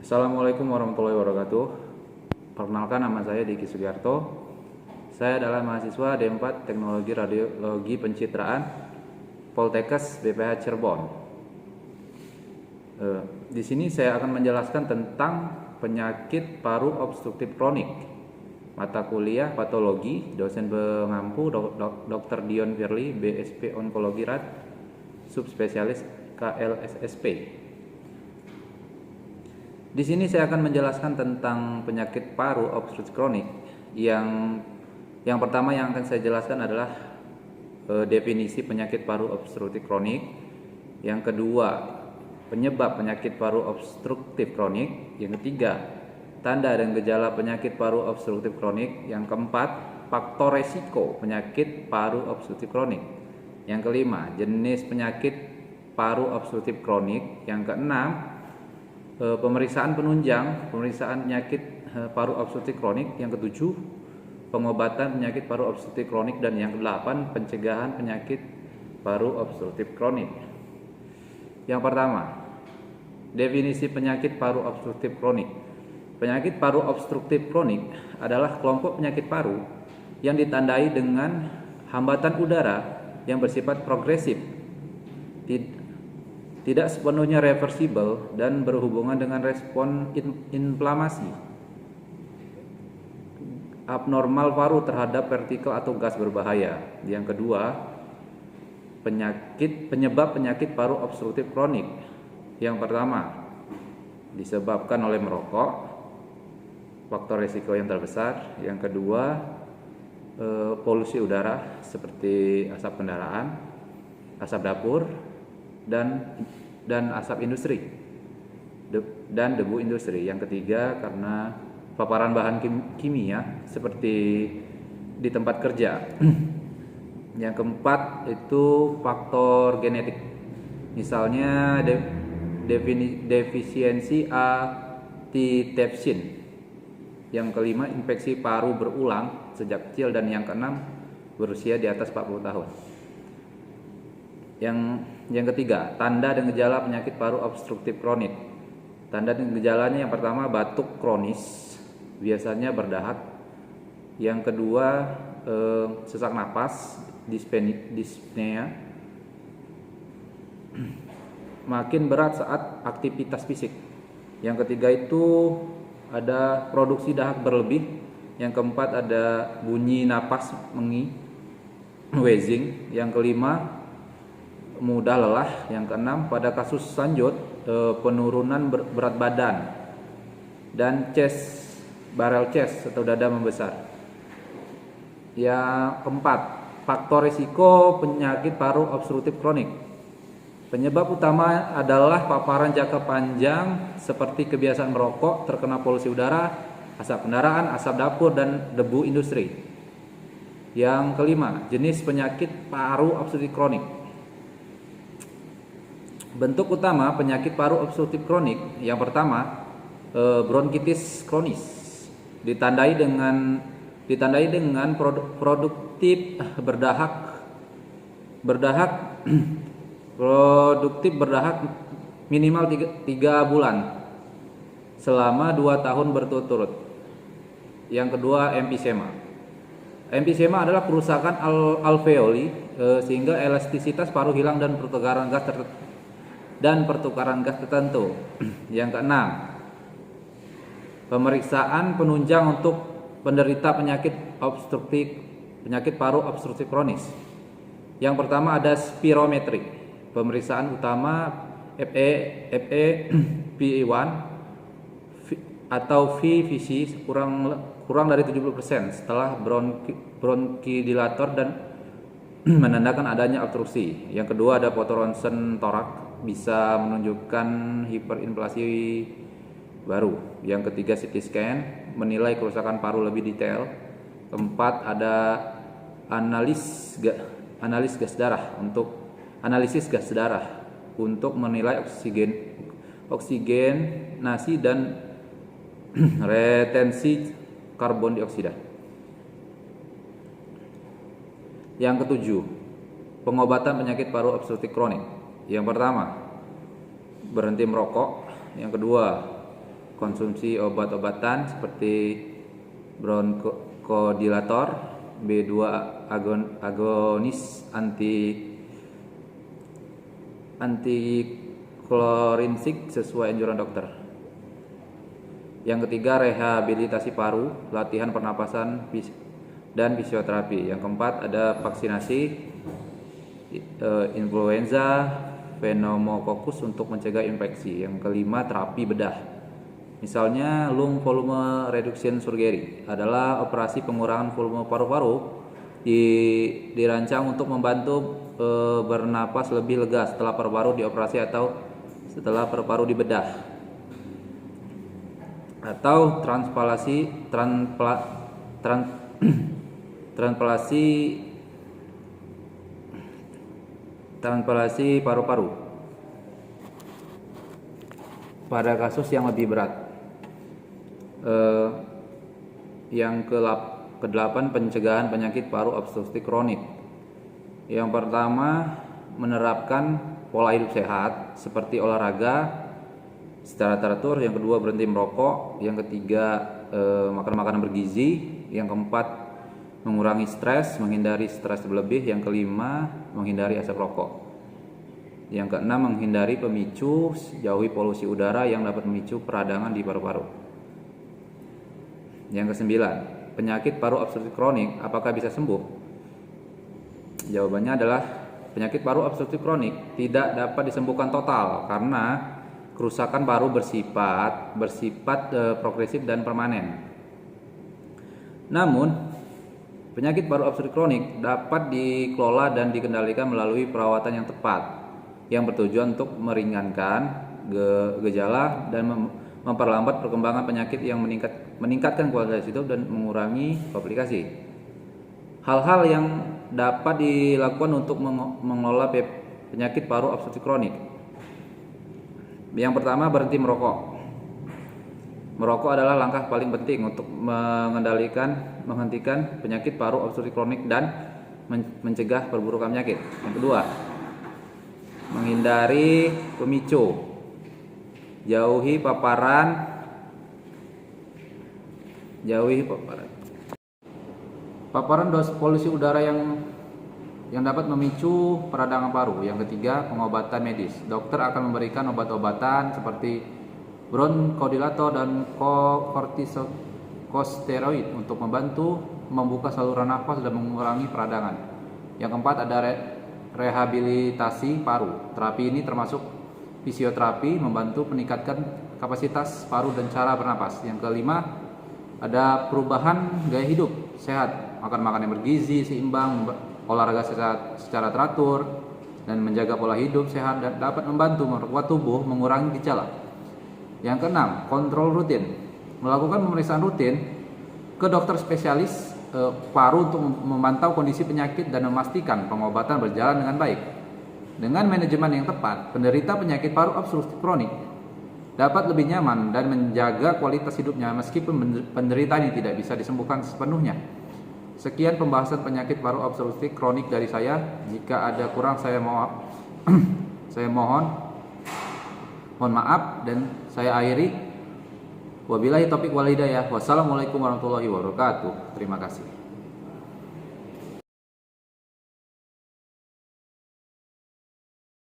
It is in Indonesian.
Assalamualaikum warahmatullahi wabarakatuh. Perkenalkan, nama saya Diki Sugiarto. Saya adalah mahasiswa D4 Teknologi Radiologi Pencitraan Poltekkes BPH Cirebon. Di sini saya akan menjelaskan tentang penyakit paru obstruktif kronik. Mata kuliah patologi, dosen pengampu Dr. Dion Firly, BSP Onkologi Rad, subspesialis KLSSP. Di sini saya akan menjelaskan tentang penyakit paru obstruktif kronik. Yang pertama yang akan saya jelaskan adalah definisi penyakit paru obstruktif kronik. Yang kedua, penyebab penyakit paru obstruktif kronik. Yang ketiga, tanda dan gejala penyakit paru obstruktif kronik. Yang keempat, faktor resiko penyakit paru obstruktif kronik. Yang kelima, jenis penyakit paru obstruktif kronik. Yang keenam, pemeriksaan penunjang pemeriksaan penyakit paru obstruktif kronik. Yang ketujuh, pengobatan penyakit paru obstruktif kronik. Dan yang kedelapan, pencegahan penyakit paru obstruktif kronik. Yang pertama, definisi penyakit paru obstruktif kronik. Penyakit paru obstruktif kronik adalah kelompok penyakit paru yang ditandai dengan hambatan udara yang bersifat progresif, tidak sepenuhnya reversibel, dan berhubungan dengan respon inflamasi abnormal paru terhadap partikel atau gas berbahaya. Yang kedua, penyebab penyakit paru obstruktif kronik. Yang pertama, disebabkan oleh merokok, faktor risiko yang terbesar. Yang kedua, polusi udara seperti asap kendaraan, asap dapur, dan asap industri dan debu industri. Yang ketiga, karena paparan bahan kimia seperti di tempat kerja. Yang keempat itu faktor genetik, misalnya defisiensi antitrypsin. Yang kelima, infeksi paru berulang sejak kecil. Dan yang keenam, berusia di atas 40 tahun. Yang ketiga, tanda dan gejala penyakit paru obstruktif kronik. Tanda dan gejalanya, yang pertama, batuk kronis, biasanya berdahak. Yang kedua, sesak napas, dyspnea, makin berat saat aktivitas fisik. Yang ketiga itu ada produksi dahak berlebih. Yang keempat, ada bunyi napas mengi, wheezing. Yang kelima, mudah lelah. Yang keenam, pada kasus lanjut, penurunan berat badan dan barrel chest atau dada membesar. Yang keempat, faktor risiko penyakit paru obstruktif kronik. Penyebab utama adalah paparan jangka panjang seperti kebiasaan merokok, terkena polusi udara, asap kendaraan, asap dapur, dan debu industri. Yang kelima, jenis penyakit paru obstruktif kronik. Bentuk utama penyakit paru obstruktif kronik, yang pertama, bronkitis kronis, ditandai dengan produktif berdahak minimal 3 bulan selama 2 tahun berturut-turut. Yang kedua, emfisema. Emfisema adalah kerusakan alveoli sehingga elastisitas paru hilang dan pertukaran gas tertentu. Yang keenam, pemeriksaan penunjang untuk penderita penyakit paru obstruktif kronis. Yang pertama, ada spirometri. Pemeriksaan utama FEV1 atau VVC kurang dari 70% setelah bronkidilator dan menandakan adanya obstruksi. Yang kedua, ada fotoronsen torak, bisa menunjukkan hiperinflasi baru. Yang ketiga, CT scan menilai kerusakan paru lebih detail. Keempat, ada analisis gas darah untuk menilai oksigenasi dan retensi karbon dioksida. Yang ketujuh, pengobatan penyakit paru obstruktif kronik. Yang pertama, berhenti merokok. Yang kedua, konsumsi obat-obatan seperti bronchodilator, B2 agonis antiklorinsik sesuai anjuran dokter. Yang ketiga, rehabilitasi paru, latihan pernapasan dan fisioterapi. Yang keempat, ada vaksinasi influenza, pneumococcus untuk mencegah infeksi. Yang kelima, terapi bedah. Misalnya lung volume reduction surgery adalah operasi pengurangan volume paru-paru dirancang untuk membantu bernapas lebih lega setelah paru-paru dioperasi atau setelah paru-paru dibedah. Atau transplantasi paru-paru pada kasus yang lebih berat. Yang ke-8, pencegahan penyakit paru obstruktif kronik. Yang pertama, menerapkan pola hidup sehat seperti olahraga secara teratur. Yang kedua, berhenti merokok. Yang ketiga, makan makanan bergizi. Yang keempat, mengurangi stres, menghindari stres berlebih. Yang kelima, menghindari asap rokok. Yang keenam, menghindari pemicu, jauhi polusi udara yang dapat memicu peradangan di paru-paru. Yang kesembilan, penyakit paru obstruktif kronik apakah bisa sembuh? Jawabannya adalah penyakit paru obstruktif kronik tidak dapat disembuhkan total karena kerusakan paru bersifat progresif dan permanen. Namun, penyakit paru obstruktif kronik dapat dikelola dan dikendalikan melalui perawatan yang tepat yang bertujuan untuk meringankan gejala dan memperlambat perkembangan penyakit yang meningkatkan kualitas hidup dan mengurangi komplikasi. Hal-hal yang dapat dilakukan untuk mengelola penyakit paru obstruktif kronik. Yang pertama, berhenti merokok. Merokok adalah langkah paling penting untuk menghentikan penyakit paru obstruktif kronik dan mencegah perburukan penyakit. Yang kedua, menghindari pemicu. Jauhi paparan. Paparan polusi udara yang dapat memicu peradangan paru. Yang ketiga, pengobatan medis. Dokter akan memberikan obat-obatan seperti bronchodilator dan kortikosteroid untuk membantu membuka saluran nafas dan mengurangi peradangan. Yang keempat, ada rehabilitasi paru. Terapi ini termasuk fisioterapi, membantu meningkatkan kapasitas paru dan cara bernapas. Yang kelima, ada perubahan gaya hidup sehat, makan makanan yang bergizi, seimbang, olahraga secara teratur, dan menjaga pola hidup sehat dan dapat membantu memperkuat tubuh, mengurangi gejala. Yang keenam, kontrol rutin. Melakukan pemeriksaan rutin ke dokter spesialis paru untuk memantau kondisi penyakit dan memastikan pengobatan berjalan dengan baik. Dengan manajemen yang tepat, penderita penyakit paru obstruktif kronik dapat lebih nyaman dan menjaga kualitas hidupnya meskipun penderitaan ini tidak bisa disembuhkan sepenuhnya. Sekian pembahasan penyakit paru obstruktif kronik dari saya. Jika ada kurang saya mohon maaf dan saya akhiri. Wabillahi taufiq wal hidayah. Wassalamualaikum warahmatullahi wabarakatuh. Terima kasih.